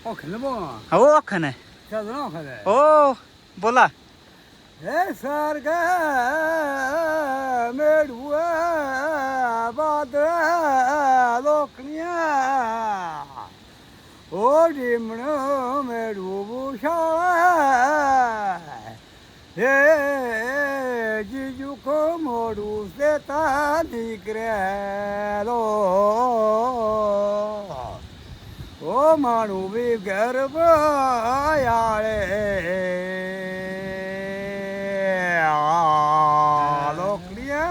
वो अखन है ओ बोला सर्ग मेढ़ुआ बाद लोकनिया ओ डिमण मेढ़ू भूषा हे जीजू को मोड़ू से निकलो ओ मानू भी गर्भ आले लोकलिया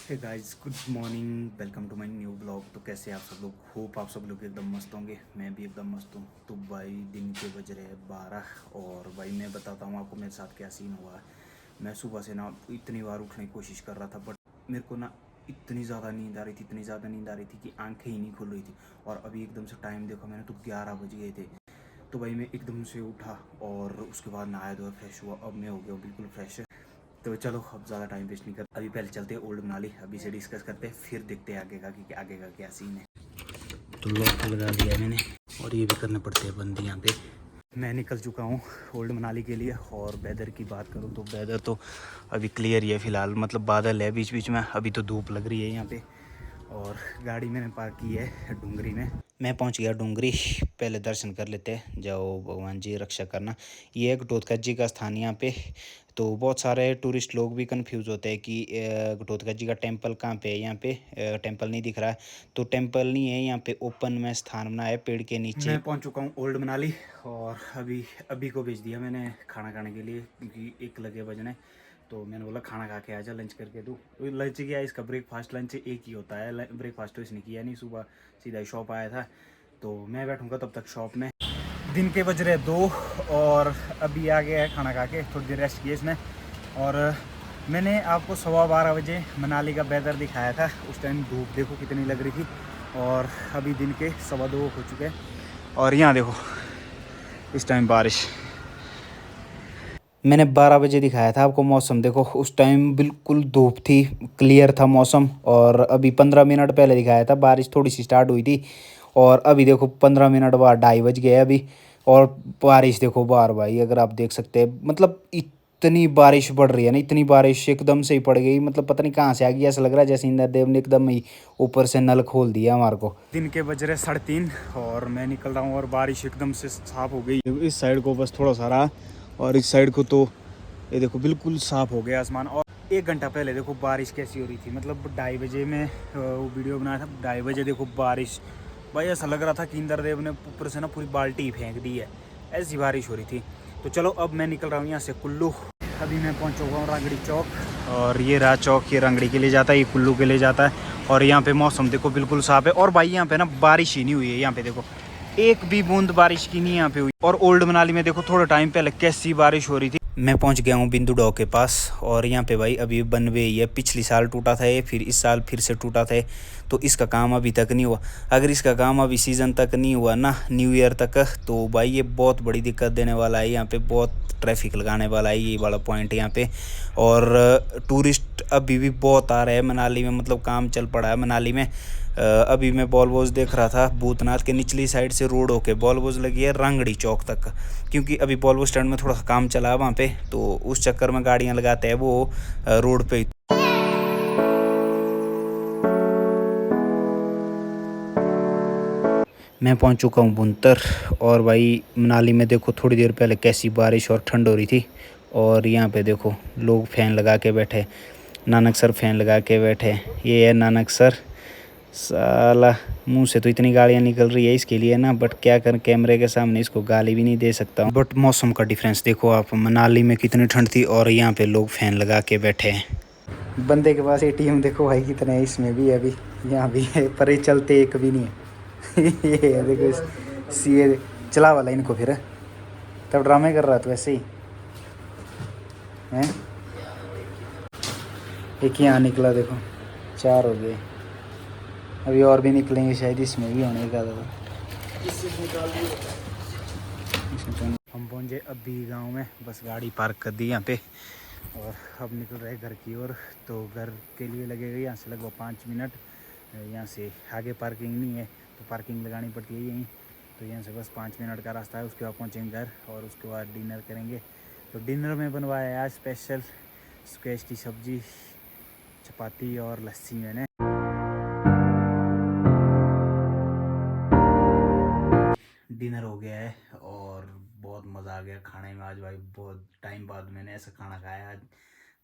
hey guys good morning, welcome to my new blog. तो कैसे आप सब लोग? होप आप सब लोग एकदम मस्त होंगे। मैं भी एकदम मस्त हूँ। तो भाई दिन के बज रहे हैं 12 और भाई मैं बताता हूँ आपको मेरे साथ क्या सीन हुआ है। मैं सुबह से ना इतनी बार उठने की कोशिश कर रहा था, बट मेरे को ना इतनी ज़्यादा नींद आ रही थी, इतनी ज़्यादा नींद आ रही थी कि आंखें ही नहीं खुल रही थी। और अभी एकदम से टाइम देखा मैंने तो 11 बज गए थे। तो भाई मैं एकदम से उठा और उसके बाद नहाया धोया फ्रेश हुआ। अब मैं हो गया बिल्कुल फ्रेश। तो चलो अब ज़्यादा टाइम वेस्ट नहीं करते, अभी पहले चलते हैं ओल्ड मनाली, अभी से डिस्कस करते हैं, फिर देखते हैं आगे का कि आगे का क्या सीन है। तो लॉक लगा दिया मैंने और ये भी करने पड़ते हैं बंद यहाँ पे। मैं निकल चुका हूँ ओल्ड मनाली के लिए। और वेदर की बात करूँ तो वेदर तो अभी क्लियर ही है फ़िलहाल, मतलब बादल है बीच बीच में, अभी तो धूप लग रही है यहाँ पे। और गाड़ी मैंने पार्क की है डूंगरी में। मैं पहुंच गया डूंगरी, पहले दर्शन कर लेते हैं। जाओ भगवान जी रक्षा करना। ये एक घटोत्कच जी का स्थान यहाँ पे। तो बहुत सारे टूरिस्ट लोग भी कंफ्यूज होते हैं कि घटोत्कच जी का टेंपल कहाँ पे है। यहाँ पे टेंपल नहीं दिख रहा है, तो टेंपल नहीं है यहाँ पे, ओपन में स्थान बनाया है पेड़ के नीचे। मैं पहुँच चुका हूँ ओल्ड मनाली और अभी को भेज दिया मैंने खाना खाने के लिए, क्योंकि 1 लगे बजने। तो मैंने बोला खाना खा के आ जा, लंच करके दूँ। तो लंच किया, इसका ब्रेकफास्ट लंच एक ही होता है। ब्रेकफास्ट तो इसने किया नहीं, सुबह सीधा शॉप आया था। तो मैं बैठूंगा तब तक शॉप में। दिन के बज रहे 2 और अभी आ गया है खाना खा के, थोड़ी देर रेस्ट किया इसमें। और मैंने आपको 12:15 बजे मनाली का वेदर दिखाया था। उस टाइम धूप देखो कितनी लग रही थी और अभी दिन के 2:15 हो चुके हैं। और यहाँ देखो इस टाइम बारिश। मैंने 12 बजे दिखाया था आपको मौसम, देखो उस टाइम बिल्कुल धूप थी, क्लियर था मौसम। और अभी 15 मिनट पहले दिखाया था बारिश थोड़ी सी स्टार्ट हुई थी। और अभी देखो 15 मिनट बाद 2:30 बज गए अभी, और बारिश देखो बाहर भाई, अगर आप देख सकते हैं। मतलब इतनी बारिश पड़ रही है ना, इतनी बारिश एकदम से ही पड़ गई, मतलब पता नहीं कहाँ से आ गई। ऐसा लग रहा है जैसे इंद्र देव ने एकदम ही ऊपर से नल खोल दिया हमारे को। दिन के बज रहे 3:30 और मैं निकल रहा हूँ और बारिश एकदम से साफ हो गई। इस साइड को बस थोड़ा सा रहा और इस साइड को तो ये देखो बिल्कुल साफ हो गया आसमान। और 1 घंटा पहले देखो बारिश कैसी हो रही थी, मतलब 2:30 बजे में वो वीडियो बनाया था, 2:30 बजे देखो बारिश। भाई ऐसा लग रहा था कि इंद्रदेव ने ऊपर से ना पूरी बाल्टी फेंक दी है, ऐसी बारिश हो रही थी। तो चलो अब मैं निकल रहा हूँ यहाँ से कुल्लू। अभी मैं पहुँच चुका हूँ रांगड़ी चौक, और ये रहा चौक, ये रांगड़ी के लिए जाता है, ये कुल्लू के लिए जाता है। और यहाँ पे मौसम देखो बिल्कुल साफ है। और भाई यहाँ पे ना बारिश ही नहीं हुई है, यहाँ पे देखो एक भी बूंद बारिश की नहीं यहाँ पे हुई। और ओल्ड मनाली में देखो थोड़ा टाइम पहले कैसी बारिश हो रही थी। मैं पहुंच गया हूँ बिंदु डॉ के पास और यहाँ पे भाई अभी बन गई है। पिछली साल टूटा था ये, फिर इस साल फिर से टूटा था, तो इसका काम अभी तक नहीं हुआ। अगर इसका काम अभी सीज़न तक नहीं हुआ ना, न्यू ईयर तक, तो भाई ये बहुत बड़ी दिक्कत देने वाला है। यहाँ पे बहुत ट्रैफिक लगाने वाला है ये वाला पॉइंट यहाँ पे। और टूरिस्ट अभी भी बहुत आ रहे हैं मनाली में, मतलब काम चल पड़ा है मनाली में। अभी मैं बॉलवोज देख रहा था, भूतनाथ के निचली साइड से रोड होके बॉलवोज लगी है रांगड़ी चौक तक, क्योंकि अभी बॉलवोज स्टैंड में थोड़ा सा काम चला है वहाँ पे, तो उस चक्कर में गाड़ियाँ लगाते हैं वो रोड पे। मैं पहुँच चुका हूँ बुनतर। और भाई मनाली में देखो थोड़ी देर पहले कैसी बारिश और ठंड हो रही थी। और यहाँ पे देखो लोग फ़ैन लगा के बैठे, नानक सर फ़ैन लगा के बैठे। ये है नानक सर, साला मुंह से तो इतनी गालियाँ निकल रही है इसके लिए ना, बट क्या कर, कैमरे के सामने इसको गाली भी नहीं दे सकता हूँ। बट मौसम का डिफरेंस देखो आप, मनाली में कितनी ठंड थी और यहाँ पे लोग फ़ैन लगा के बैठे हैं। बंदे के पास एटीएम देखो भाई कितने है, इसमें भी अभी यहाँ भी है, पर ये चलते एक भी नहीं है। ये देखो सीए चला वाला इनको, फिर तब ड्रामे कर रहा था वैसे ही हैं। एक यहाँ निकला देखो, 4 हो गए, अभी और भी निकलेंगे शायद, इसमें भी होने का था। हम पहुँचे अभी गांव में, बस गाड़ी पार्क कर दी यहाँ पे और अब निकल रहे घर की ओर। तो घर के लिए लगेगा यहाँ से लगभग 5 मिनट। यहाँ से आगे पार्किंग नहीं है तो पार्किंग लगानी पड़ती है यहीं। तो यहाँ से बस 5 मिनट का रास्ता है, उसके बाद पहुँचेंगे घर और उसके बाद डिनर करेंगे। तो डिनर में बनवाया है आज स्पेशल स्क्वैश की सब्ज़ी, चपाती और लस्सी। मैंने डिनर हो गया है और बहुत मज़ा आ गया खाने में आज भाई। बहुत टाइम बाद मैंने ऐसा खाना खाया आज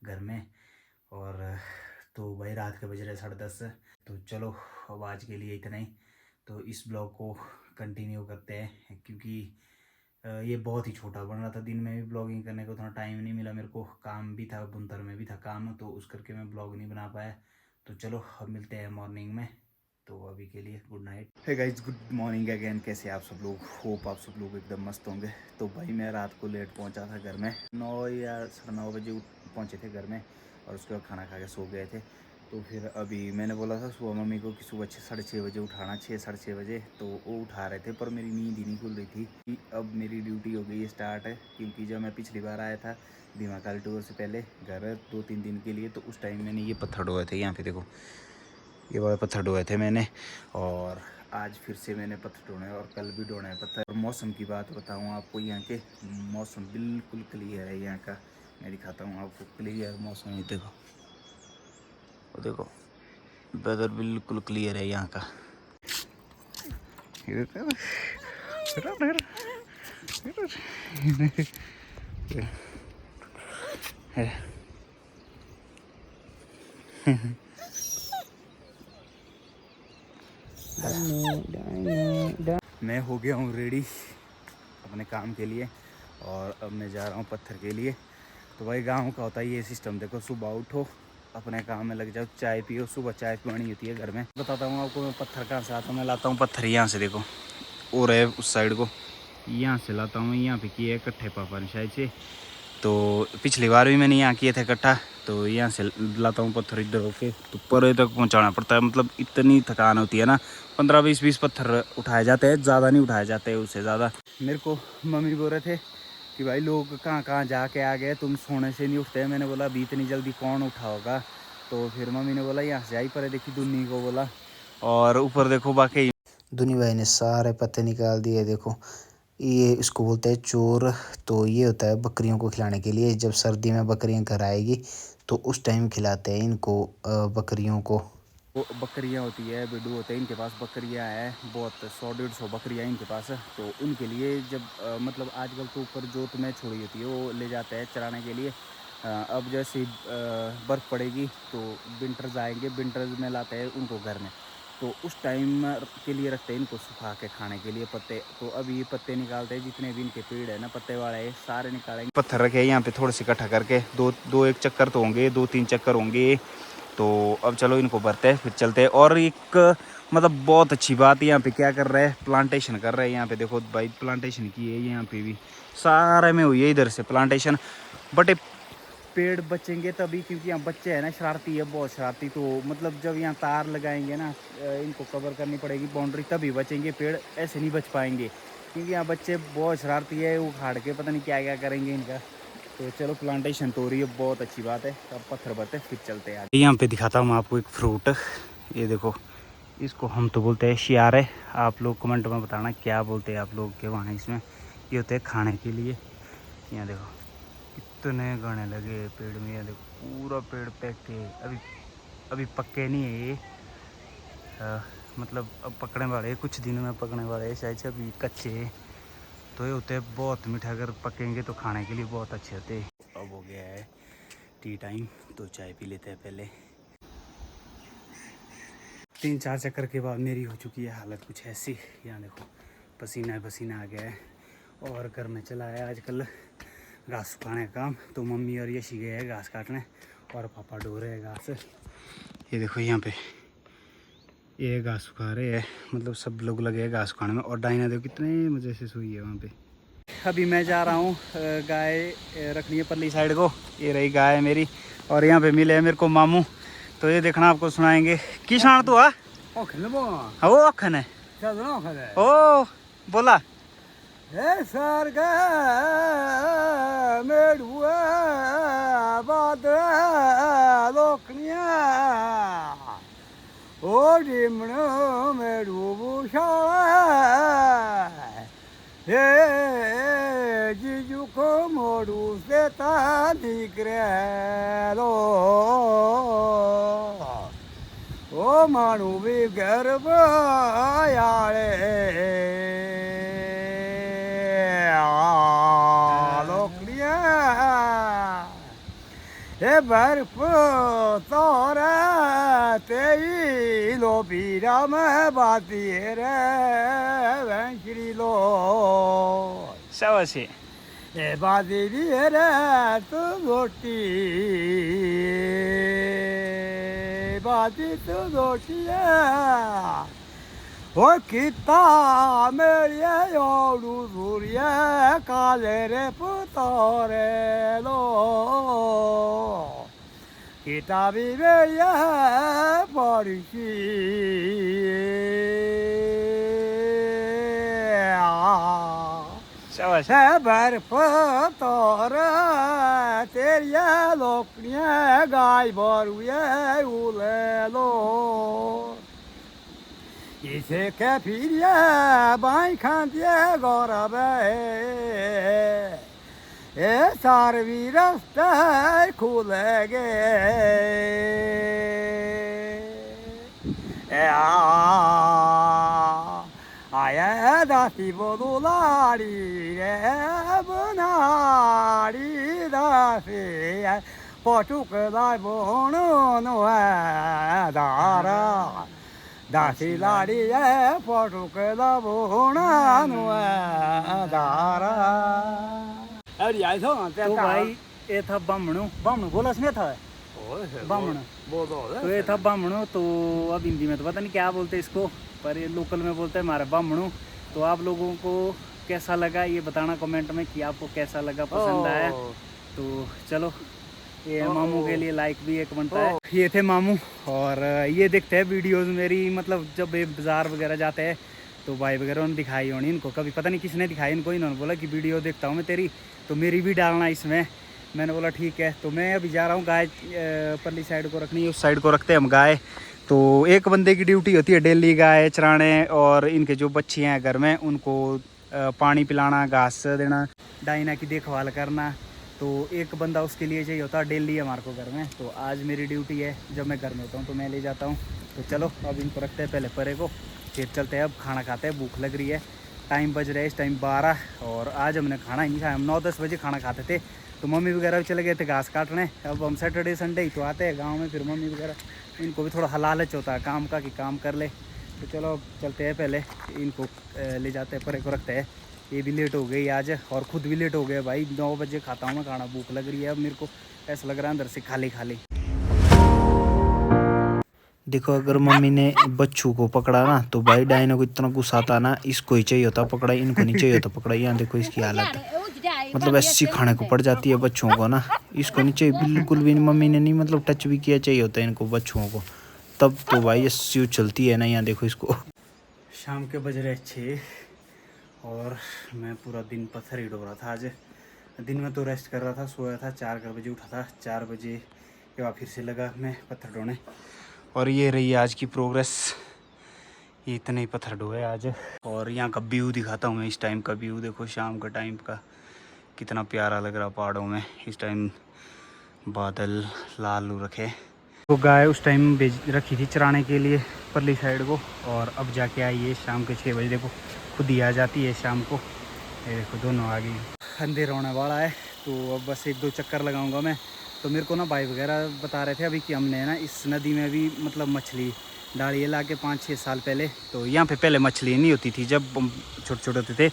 घर में। और तो भाई रात के बज रहे 10:30। तो चलो अब आज के लिए इतना ही। तो इस ब्लॉग को कंटिन्यू करते हैं क्योंकि ये बहुत ही छोटा बन रहा था। दिन में भी ब्लॉगिंग करने को उतना टाइम नहीं मिला मेरे को, काम भी था, बुनतर में भी था काम, तो उस करके मैं ब्लॉग नहीं बना पाया। तो चलो अब मिलते हैं मॉर्निंग में। तो अभी के लिए good night. Hey guys, good morning again. कैसे आप सब लोग? होप आप सब लोग एकदम मस्त होंगे। तो भाई मैं रात को लेट पहुंचा था घर में, 9 या 9:30 बजे पहुंचे थे घर में और उसके बाद खाना खा के सो गए थे। तो फिर अभी मैंने बोला था सुबह मम्मी को कि सुबह 6-6:30 बजे उठाना, 6-6:30 बजे। तो वो उठा रहे थे पर मेरी नींद ही नहीं खुल रही थी कि अब मेरी ड्यूटी हो गई स्टार्ट है। क्योंकि जब मैं पिछली बार आया था भीमाकाल टूर से पहले घर 2-3 दिन के लिए, तो उस टाइम मैंने ये पत्थर ढोए थे। यहाँ पे देखो ये वाले पत्थर ढोए थे मैंने, और आज फिर से मैंने पत्थर ढोने और कल भी ढोने हैं पत्थर। और मौसम की बात बताऊँ आपको, यहाँ के मौसम बिल्कुल क्लियर है यहाँ का। मैं दिखाता हूँ आपको क्लियर मौसम। ये देखो, वो देखो वेदर बिल्कुल क्लियर है यहाँ का। मैं हो गया हूँ रेडी अपने काम के लिए और अब मैं जा रहा हूँ पत्थर के लिए। तो भाई गांव का होता है ये सिस्टम। देखो सुबह उठो, अपने काम में लग जाओ, चाय पियो। सुबह चाय पीनी होती है घर में। बताता हूँ आपको मैं पत्थर कहाँ से आता हूँ। मैं लाता हूँ पत्थर यहाँ से, देखो और है उस साइड को, यहाँ से लाता हूँ। यहाँ पे किए इकट्ठे पापा ने शायद से। तो पिछली बार भी मैंने यहाँ किए थे इकट्ठा। तो यहाँ से लाता हूँ पत्थर इधर होके, तो परे तक पहुँचाना पड़ता है। मतलब इतनी थकान होती है ना। 15-20 पत्थर उठाए जाते हैं, ज़्यादा नहीं उठाए जाते हैं, उससे ज़्यादा। मेरे को मम्मी बोल रहे थे कि भाई लोग कहाँ कहाँ जाके आ गए, तुम सोने से नहीं उठते। मैंने बोला अभी इतनी जल्दी कौन उठाओगा। तो फिर मम्मी ने बोला यहाँ से आई पर देखी दुन्नी को बोला, और ऊपर देखो बाकी दुनी भाई ने सारे पत्ते निकाल दिए। देखो ये इसको बोलते हैं चोर। तो ये होता है बकरियों को खिलाने के लिए। जब सर्दी में बकरियां घर आएगी तो उस टाइम खिलाते हैं इनको, बकरियों को। वो बकरियां होती है, बिड्डू होते हैं इनके पास। बकरियां हैं बहुत, 100-150 बकरियां इनके पास। तो उनके लिए जब मतलब आजकल तो ऊपर जोत में छोड़ी होती है वो ले जाते हैं चराने के लिए। अब जैसे बर्फ़ पड़ेगी तो विंटर्स आएंगे, विंटर्स में लाते हैं उनको घर में। तो उस टाइम के लिए रखते हैं इनको सुखा के खाने के लिए पत्ते। तो अभी ये पत्ते निकालते हैं, जितने भी इनके पेड़ है ना पत्ते वाले सारे निकालेंगे। पत्थर रखे हैं यहाँ पे थोड़े से इकट्ठा करके, दो एक चक्कर तो होंगे, 2-3 चक्कर होंगे। तो अब चलो इनको भरते हैं फिर चलते हैं। और एक मतलब बहुत अच्छी बात यहाँ पे क्या कर रहे हैं, प्लांटेशन कर रहे हैं यहाँ पे। देखो भाई प्लांटेशन की है यहाँ पे भी, सारे में हुई है इधर से प्लांटेशन। बट पेड़ बचेंगे तभी, क्योंकि यहाँ बच्चे हैं ना शरारती है, बहुत शरारती। तो मतलब जब यहाँ तार लगाएंगे ना, इनको कवर करनी पड़ेगी बाउंड्री, तभी बचेंगे पेड़। ऐसे नहीं बच पाएंगे क्योंकि यहाँ बच्चे बहुत शरारती है, वो उखाड़ के पता नहीं क्या क्या करेंगे इनका। तो चलो प्लांटेशन तो हो रही है, बहुत अच्छी बात है। अब पत्थर भरते फिर चलते हैं। यहाँ पे दिखाता हूँ आपको एक फ्रूट। ये देखो, इसको हम तो बोलते हैं शियारे। आप लोग कमेंट में बताना क्या बोलते हैं आप लोग के वहाँ। इसमें ये होते हैं खाने के लिए। यहाँ देखो कितने गाने लगे पेड़ में। यहाँ देखो पूरा पेड़ पैक है। अभी पक्के नहीं है ये, मतलब अब पकने वाले, कुछ दिन में पकने वाले शायद से। अभी कच्चे हैं। तो ये होते हैं बहुत मीठा, अगर पकेंगे तो खाने के लिए बहुत अच्छे होते हैं। अब हो गया है टी टाइम, तो चाय पी लेते हैं पहले। 3-4 चक्कर के बाद मेरी हो चुकी है हालत कुछ ऐसी। यहाँ देखो पसीना पसीना आ गया है। और घर में चला है आजकल घास सुखाने का काम। तो मम्मी और यशी गए हैं घास काटने और पापा ढो रहे हैं घास। ये देखो यहाँ पे ये घास सुखा रहे हैं, मतलब सब लोग लगे हैं घास सुखाने में। और डाइना देखो कितने मज़े से सोई है वहाँ पे। अभी मैं जा रहा हूँ गाय रखनी है परली साइड को। ये रही गाय मेरी। और यहाँ पे मिले हैं मेरे को मामू। तो ये देखना आपको सुनाएंगे। किसान तो वो अखन है। ओ बोला हे सर्ग मेडुआ बाद लोकनिया ओ डिमण मेडू भूषाला हे जीजू को मोड़ू से निकलो ओ मानू भी गर्भ आयाले लोकड़िया हे बर्फ तोरा तेरी लो पीरा में बाती रे वंशरी लो शाबाश है। ए बाती दी रे तू रोटी बाती तू रोटी ओ किता मेरी ओडू सूर्य काले रे पुतोरे लो किताबी मेरी पढ़ी शाबाश है बर्फ तोर तेरिया लोकनिया गाय बोरुए उले लो इसे के फिरिया बाई खांतिया गौरव ए सारवी रास्ता खुले गे आया दासी बोलू लाड़ी रे बनाड़ी दासी पटुक दाय बोनो दारा दासी लाड़ी पटुक दा बोना दारा अरे आई तो भाई ये था बामणो बोला इसने था बामण बोलो तो ये था बामणो। तो अब हिंदी में तो पता नहीं क्या बोलते इसको, पर ये लोकल में बोलते हैं हमारे बामणो। तो आप लोगों को कैसा लगा ये बताना कमेंट में कि आपको कैसा लगा, पसंद आया। तो चलो ये मामू के लिए लाइक भी एक बनता है। ये थे मामू और ये देखते हैं वीडियोस मेरी, मतलब जब ये बाज़ार वगैरह जाते हैं तो भाई वगैरह उन्होंने दिखाई होनी इनको, कभी पता नहीं किसने दिखाई इनको, इन्होंने बोला कि वीडियो देखता हूँ मैं तेरी, तो मेरी भी डालना इसमें। मैंने बोला ठीक है। तो मैं अभी जा रहा हूँ गाय परली साइड को रखनी है, उस साइड को रखते हैं हम गाय। तो एक बंदे की ड्यूटी होती है डेली गाय चराने, और इनके जो बच्चे हैं घर में उनको पानी पिलाना, घास देना, डायना की देखभाल करना। तो एक बंदा उसके लिए चाहिए होता है डेली हमारे को घर में। तो आज मेरी ड्यूटी है, जब मैं घर में होता हूँ तो मैं ले जाता हूँ। तो चलो अब इनको रखते हैं पहले परे को, फिर चलते हैं। अब खाना खाते हैं, भूख लग रही है। टाइम बज रहा है इस टाइम 12, और आज हमने खाना ही नहीं खाया। हम 9-10 बजे खाना खाते थे। तो मम्मी वगैरह भी चले गए थे घास काटने। अब हम सैटरडे संडे ही तो आते हैं गांव में, फिर मम्मी वगैरह इनको भी थोड़ा लालच होता है काम का कि काम कर ले। तो चलो अब चलते हैं, पहले इनको ले जाते हैं, परे को रखते हैं। ये भी लेट हो गई आज, और ख़ुद भी लेट हो गए भाई। 9 बजे खाता हूँ मैं खाना, भूख लग रही है अब मेरे को, ऐसा लग रहा है अंदर से खाली खाली। देखो अगर मम्मी ने बच्चू को पकड़ा ना तो भाई डायना को इतना गुस्सा आता ना, इसको ही चाहिए होता पकड़ा, इनको नहीं चाहिए होता पकड़ा। यहाँ देखो इसकी हालत, मतलब ऐसी खाने को पड़ जाती है बच्चों को ना, इसको नहीं चाहिए बिल्कुल भी। मम्मी ने नहीं मतलब टच भी किया, चाहिए होता है इनको बच्चों को, तब तो भाई ये स्यू चलती है ना। यहाँ देखो इसको। शाम के बज रहे 6 और मैं पूरा दिन पत्थर ही डो रहा था आज। दिन में तो रेस्ट कर रहा था, सोया था, 4 बजे उठा था। 4 बजे के बाद फिर से लगा मैं पत्थर ढोने। और ये रही आज की प्रोग्रेस, ये इतने ही पत्थर ढोए आज। और यहाँ का व्यू दिखाता हूँ मैं, इस टाइम का व्यू देखो, शाम का टाइम का कितना प्यारा लग रहा पहाड़ों में। इस टाइम बादल लाल हो रखे। तो गाय उस टाइम भेज रखी थी चराने के लिए परली साइड को, और अब जाके आई है शाम के 6 बजे। देखो खुद ही आ जाती है शाम को। ये देखो दोनों आ गई। अंधेरा होने वाला है तो अब बस 1-2 चक्कर लगाऊंगा मैं। तो मेरे को ना भाई वगैरह बता रहे थे अभी कि हमने ना इस नदी में भी मतलब मछली डाली है ला के 5-6 साल पहले। तो यहाँ पे पहले मछली नहीं होती थी, जब हम छोटे छोटे होते थे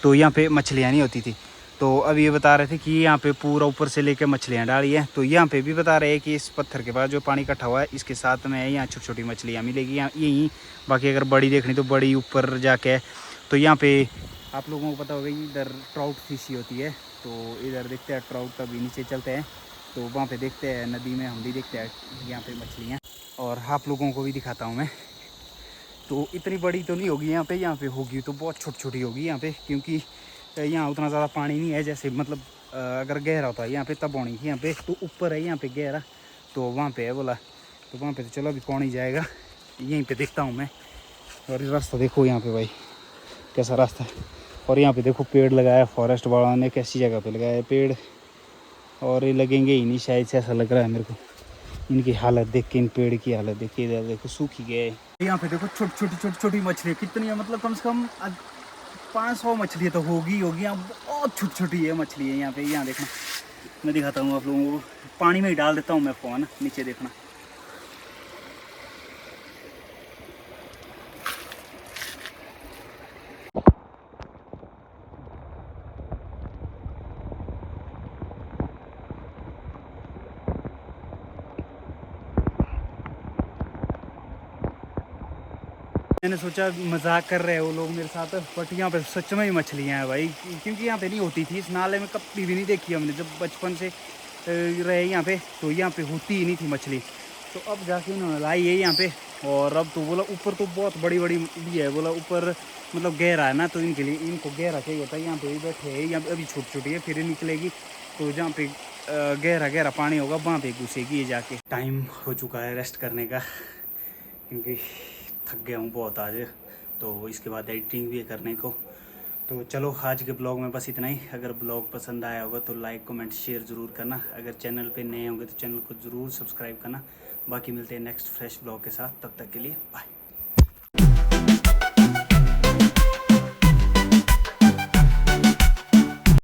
तो यहाँ पे मछलियाँ नहीं होती थी। तो अब ये बता रहे थे कि यहाँ पे पूरा ऊपर से लेके मछलियाँ डाली हैं। तो यहाँ पे भी बता रहे हैं कि इस पत्थर के पास जो पानी इकट्ठा हुआ है इसके साथ में यहाँ छोटी छोटी मछलियाँ मिलेगी यहाँ यहीं। बाकी अगर बड़ी देखनी तो बड़ी ऊपर जाके। तो यहाँ पे आप लोगों को पता होगा इधर ट्राउट फिशी होती है, तो इधर देखते हैं ट्राउट का भी। नीचे चलते हैं तो वहाँ पे देखते हैं, नदी में हम भी देखते हैं यहाँ पे मछलियाँ, और आप लोगों को भी दिखाता हूँ मैं। तो इतनी बड़ी तो नहीं होगी यहाँ पे होगी तो बहुत छोटी छोटी होगी यहाँ पे, क्योंकि यहाँ उतना ज़्यादा पानी नहीं है, जैसे मतलब अगर गहरा होता है यहाँ पे तब होनी थी। यहाँ पे तो ऊपर है यहाँ पे गहरा, तो वहाँ पे है बोला, तो वहाँ पे तो चलो अभी कौन ही जाएगा, यहीं पे देखता हूँ मैं। और ये रास्ता देखो यहाँ पे भाई कैसा रास्ता है, और यहाँ पे देखो पेड़ लगाया फॉरेस्ट वालों ने, कैसी जगह पे लगाया है पेड़, और ये लगेंगे ही नहीं शायद से, ऐसा लग रहा है मेरे को। इनकी हालत देख के, इन पेड़ की हालत देख के, इधर देखो सूखी गए। यहाँ पे देखो छोटी छोटी मछलियाँ कितनी है, मतलब कम से कम 500 मछलियाँ तो होगी यहाँ। बहुत छोटी छोटी है मछली है यहाँ पे। यहाँ देखना, मैं दिखाता हूँ आप लोगों को, पानी में ही डाल देता हूँ मैं फ़ोन, नीचे देखना। मैंने सोचा मजाक कर रहे हैं वो लोग मेरे साथ, बट यहाँ पे सच में ही मछलियाँ हैं भाई, क्योंकि यहाँ पे नहीं होती थी। इस नाले में कभी भी नहीं देखी हमने, जब बचपन से रहे यहाँ पे, तो यहाँ पे होती ही नहीं थी मछली। तो अब जाके इन्होंने लाई है यहाँ पे, और अब तो बोला ऊपर तो बहुत बड़ी बड़ी भी है, बोला ऊपर मतलब गहरा है ना, तो इनके लिए इनको गहरा चाहिए होता है। यहाँ पे भी बैठे हैं, यहाँ पे अभी छोटी छोटी है, फिर निकलेगी तो जहाँ पे गहरा गहरा पानी होगा वहाँ पे घुसेगी ये जाके। टाइम हो चुका है रेस्ट करने का, क्योंकि थक गया हूँ बहुत आज, तो इसके बाद एडिटिंग भी है करने को। तो चलो आज के ब्लॉग में बस इतना ही। अगर ब्लॉग पसंद आया होगा तो लाइक कमेंट शेयर ज़रूर करना। अगर चैनल पे नए होंगे तो चैनल को ज़रूर सब्सक्राइब करना। बाकी मिलते हैं नेक्स्ट फ्रेश ब्लॉग के साथ, तब तक के लिए बाय।